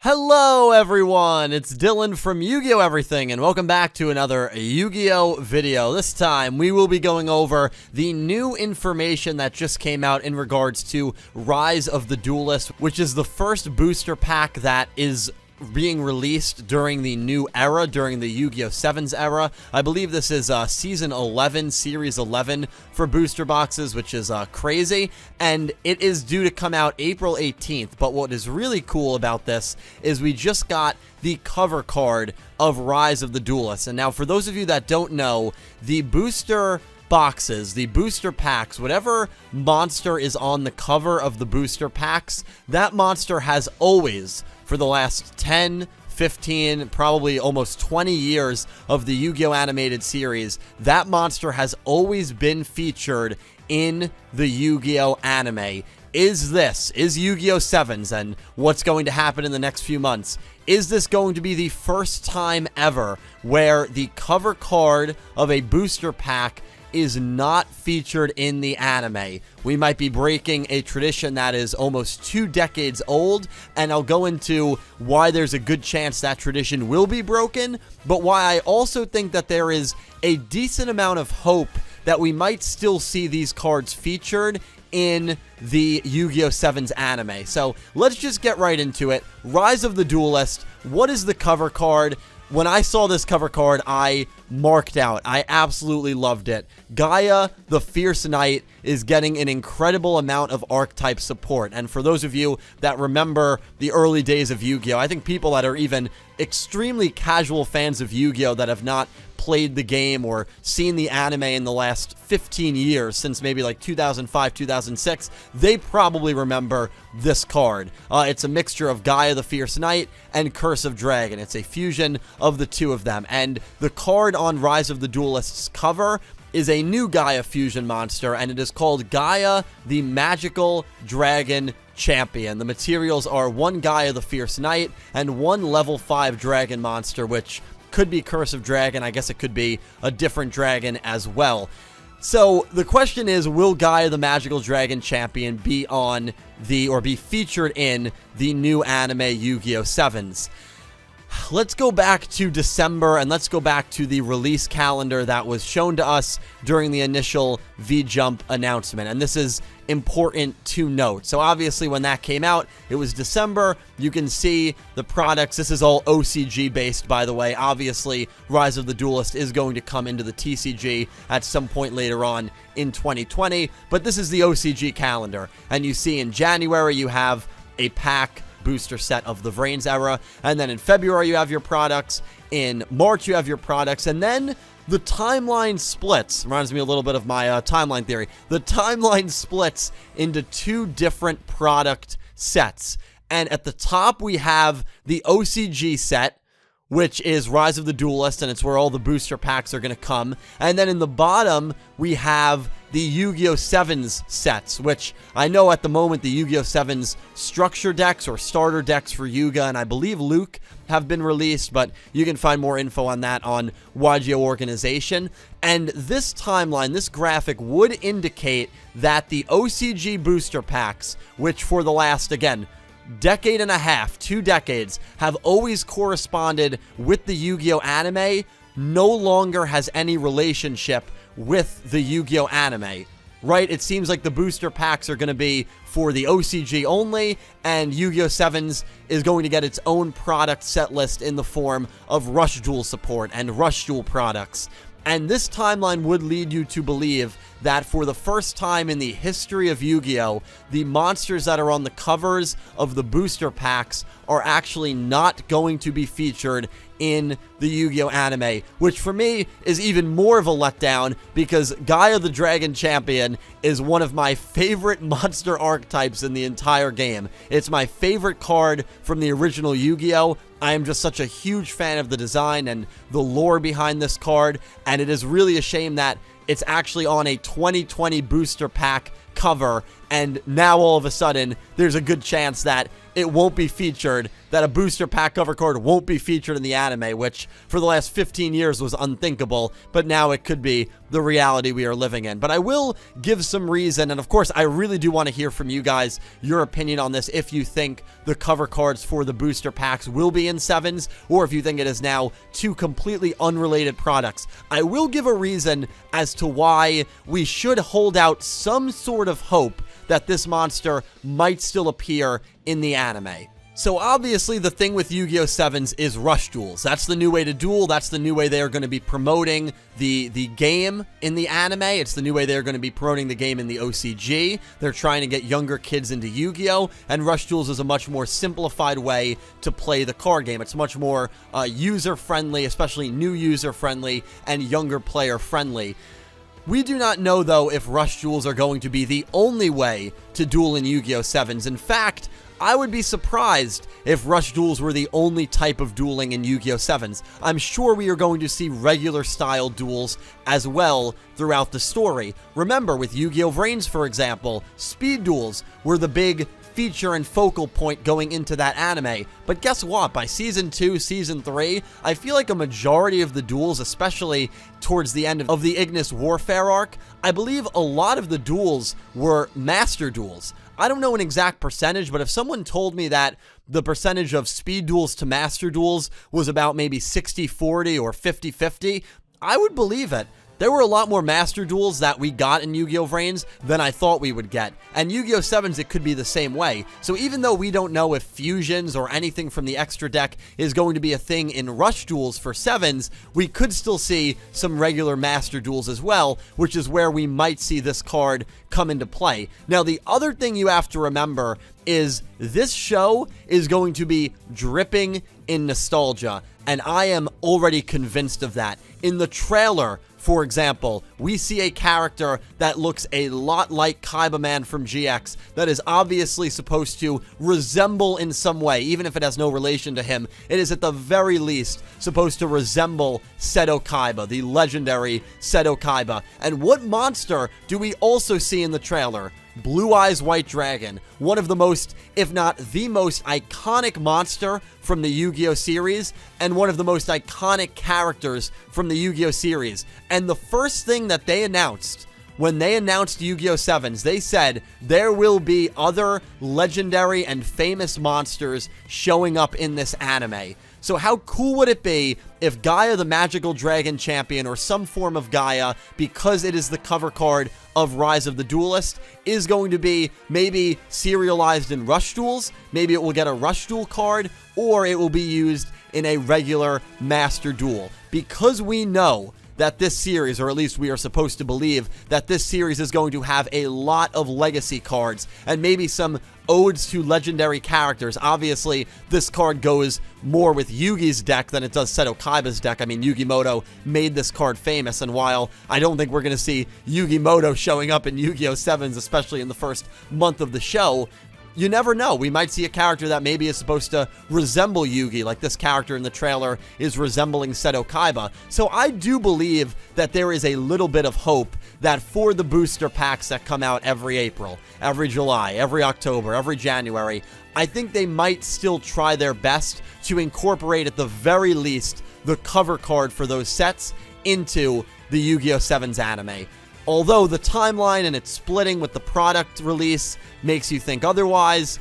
Hello everyone, it's Dylan from Yugioh Everything, and welcome back to another Yu-Gi-Oh video. This time we will be going over the new information that just came out in regards to Rise of the Duelists, which is the first booster pack that is being released during the new era, during the Yu-Gi-Oh! 7's era. I believe this is Season 11, Series 11 for booster boxes, which is crazy, and it is due to come out April 18th, but what is really cool about this is we just got the cover card of Rise of the Duelists. And now, for those of you that don't know, the booster boxes, the booster packs, whatever monster is on the cover of the booster packs, that monster has always, for the last 10, 15, probably almost 20 years of the Yu-Gi-Oh! Animated series, that monster has always been featured in the Yu-Gi-Oh! Anime. Is Yu-Gi-Oh! 7's and what's going to happen in the next few months, is this going to be the first time ever where the cover card of a booster pack is not featured in the anime? We might be breaking a tradition that is almost 2 decades old, and I'll go into why there's a good chance that tradition will be broken, but why I also think that there is a decent amount of hope that we might still see these cards featured in the Yu-Gi-Oh! 7's anime. So let's just get right into it. Rise of the Duelist. What is the cover card? When I saw this cover card, I marked out. I absolutely loved it. Gaia, the Fierce Knight, is getting an incredible amount of archetype support. And for those of you that remember the early days of Yu-Gi-Oh!, I think people that are even extremely casual fans of Yu-Gi-Oh! That have not played the game or seen the anime in the last 15 years, since maybe like 2005, 2006, they probably remember this card. It's a mixture of Gaia the Fierce Knight and Curse of Dragon. It's a fusion of the two of them. And the card on Rise of the Duelists cover is a new Gaia fusion monster, and it is called Gaia the Magical Dragon Champion. The materials are 1 Gaia the Fierce Knight and 1 level 5 dragon monster, which could be Curse of Dragon. I guess it could be a different dragon as well. So the question is, will Gaia the Magical Dragon Champion be on the, or be featured in the new anime Yu-Gi-Oh! 7's? Let's go back to December, and let's go back to the release calendar that was shown to us during the initial V-Jump announcement, and this is important to note. So obviously when that came out, it was December. You can see the products. This is all OCG based, by the way. Obviously, Rise of the Duelist is going to come into the TCG at some point later on in 2020, but this is the OCG calendar, and you see in January you have a pack booster set of the Vrains era, and then in February you have your products, in March you have your products, and then the timeline splits. Reminds me a little bit of my timeline theory. The timeline splits into 2 different product sets, and at the top we have the OCG set, which is Rise of the Duelist, and it's where all the booster packs are going to come. And then in the bottom, we have the Yu-Gi-Oh! 7's sets, which I know at the moment the Yu-Gi-Oh! 7's structure decks or starter decks for Yuga and I believe Luke have been released, but you can find more info on that on Yugioh Organization. And this timeline, this graphic would indicate that the OCG booster packs, which for the last, again, decade and a half, 2 decades, have always corresponded with the Yu-Gi-Oh! Anime, no longer has any relationship with the Yu-Gi-Oh! Anime, right? It seems like the booster packs are going to be for the OCG only, and Yu-Gi-Oh! 7's is going to get its own product set list in the form of Rush Duel support and Rush Duel products. And this timeline would lead you to believe that for the first time in the history of Yu-Gi-Oh!, the monsters that are on the covers of the booster packs are actually not going to be featured in the Yu-Gi-Oh! Anime, which for me is even more of a letdown because Gaia the Dragon Champion is one of my favorite monster archetypes in the entire game. It's my favorite card from the original Yu-Gi-Oh! I am just such a huge fan of the design and the lore behind this card, and it is really a shame that it's actually on a 2020 booster pack cover, and now all of a sudden there's a good chance that it won't be featured, that a booster pack cover card won't be featured in the anime, which for the last 15 years was unthinkable, but now it could be the reality we are living in. But I will give some reason, and of course, I really do want to hear from you guys, your opinion on this, if you think the cover cards for the booster packs will be in 7s, or if you think it is now two completely unrelated products. I will give a reason as to why we should hold out some sort of hope that this monster might still appear in the anime. So obviously the thing with Yu-Gi-Oh! 7s is rush duels. That's the new way to duel. That's the new way they are going to be promoting the game in the anime. It's the new way they're going to be promoting the game in the OCG. They're trying to get younger kids into Yu-Gi-Oh! And rush duels is a much more simplified way to play the card game. It's much more user-friendly, especially new user-friendly and younger player-friendly. We do not know, though, if rush duels are going to be the only way to duel in Yu-Gi-Oh! 7s. In fact, I would be surprised if rush duels were the only type of dueling in Yu-Gi-Oh! 7s. I'm sure we are going to see regular style duels as well throughout the story. Remember, with Yu-Gi-Oh! Vrains, for example, speed duels were the big feature and focal point going into that anime. But guess what? By Season 2, Season 3, I feel like a majority of the duels, especially towards the end of the Ignis Warfare arc, I believe a lot of the duels were master duels. I don't know an exact percentage, but if someone told me that the percentage of speed duels to master duels was about maybe 60-40 or 50-50, I would believe it. There were a lot more master duels that we got in Yu-Gi-Oh! Vrains than I thought we would get. And Yu-Gi-Oh! 7s, it could be the same way. So even though we don't know if fusions or anything from the extra deck is going to be a thing in rush duels for 7s, we could still see some regular master duels as well, which is where we might see this card come into play. Now, the other thing you have to remember is this show is going to be dripping in nostalgia, and I am already convinced of that. In the trailer, for example, we see a character that looks a lot like Kaiba Man from GX that is obviously supposed to resemble in some way, even if it has no relation to him. It is at the very least supposed to resemble Seto Kaiba, the legendary Seto Kaiba. And what monster do we also see in the trailer? Blue Eyes White Dragon, one of the most, if not the most iconic monster from the Yu-Gi-Oh! Series, and one of the most iconic characters from the Yu-Gi-Oh! Series. And the first thing that they announced, when they announced Yu-Gi-Oh! 7s, they said there will be other legendary and famous monsters showing up in this anime. So how cool would it be if Gaia, the Magical Dragon Champion, or some form of Gaia, because it is the cover card of Rise of the Duelist, is going to be maybe serialized in Rush Duels? Maybe it will get a Rush Duel card, or it will be used in a regular Master Duel. Because we know that this series, or at least we are supposed to believe that this series is going to have a lot of legacy cards and maybe some odes to legendary characters. Obviously, this card goes more with Yugi's deck than it does Seto Kaiba's deck. I mean, Yugi Moto made this card famous, and while I don't think we're going to see Yugi Moto showing up in Yu-Gi-Oh! 7s, especially in the first month of the show, you never know. We might see a character that maybe is supposed to resemble Yugi, like this character in the trailer is resembling Seto Kaiba. So I do believe that there is a little bit of hope that for the booster packs that come out every April, every July, every October, every January, I think they might still try their best to incorporate at the very least the cover card for those sets into the Yu-Gi-Oh! 7's anime. Although the timeline and its splitting with the product release makes you think otherwise,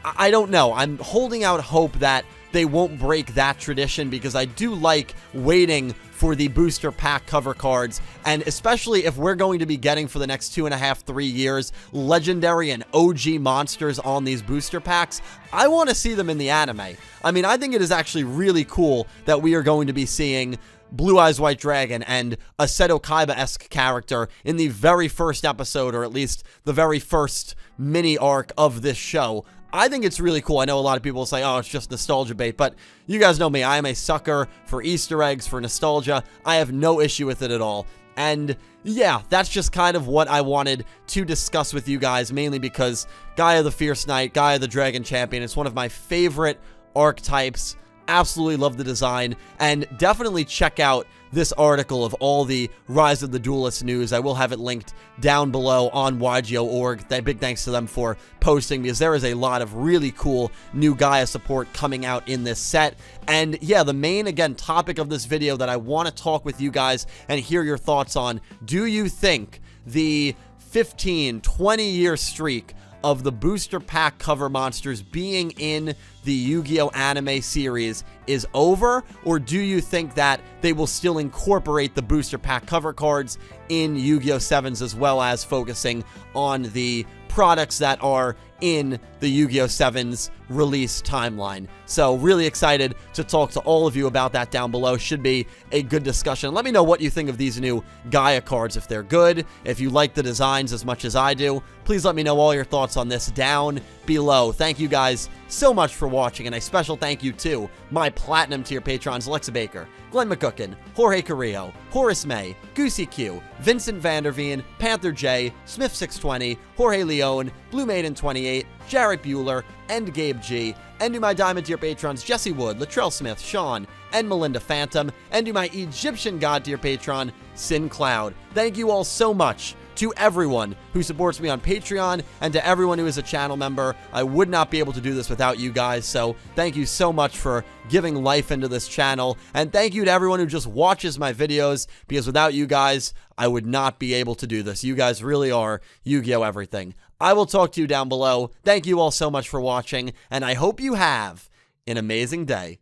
I don't know. I'm holding out hope that they won't break that tradition, because I do like waiting for the booster pack cover cards, and especially if we're going to be getting for the next 2.5, 3 years legendary and OG monsters on these booster packs, I want to see them in the anime. I mean, I think it is actually really cool that we are going to be seeing Blue Eyes White Dragon and a Seto Kaiba-esque character in the very first episode, or at least the very first mini arc of this show. I think it's really cool. I know a lot of people say, oh, it's just nostalgia bait, but you guys know me. I am a sucker for Easter eggs, for nostalgia. I have no issue with it at all. And yeah, that's just kind of what I wanted to discuss with you guys, mainly because Gaia the Fierce Knight, Gaia the Dragon Champion, it's one of my favorite archetypes. Absolutely love the design, and definitely check out this article of all the Rise of the Duelists news. I will have it linked down below on Yugioh.org. Big thanks to them for posting, because there is a lot of really cool new Gaia support coming out in this set. And yeah, the main, again, topic of this video that I want to talk with you guys and hear your thoughts on: do you think the 15-20 year streak of the booster pack cover monsters being in the Yu-Gi-Oh anime series is over, or do you think that they will still incorporate the booster pack cover cards in Yu-Gi-Oh 7s, as well as focusing on the products that are in the Yu-Gi-Oh 7's release timeline? So really excited to talk to all of you about that down below. Should be a good discussion. Let me know what you think of these new Gaia cards, if they're good, if you like the designs as much as I do. Please let me know all your thoughts on this down below. Thank you guys so much for watching, and a special thank you to my Platinum tier patrons: Alexa Baker, Glen McGookin, Jorge Carrillo, Horace Maye, Goosey Q, Vincent Van Der Veen, Panther J, Smith620, Jorge Leon, Blue Maiden 28, Jarrett Buller, and Gabe G. And to my Diamond tier patrons: Jesse Wood, Latrell Smith, Sean, and Melinda Phantom. And to my Egyptian God tier patron, Syn Cloud. Thank you all so much to everyone who supports me on Patreon, and to everyone who is a channel member. I would not be able to do this without you guys, so thank you so much for giving life into this channel. And thank you to everyone who just watches my videos, because without you guys, I would not be able to do this. You guys really are Yu-Gi-Oh everything. I will talk to you down below. Thank you all so much for watching, and I hope you have an amazing day.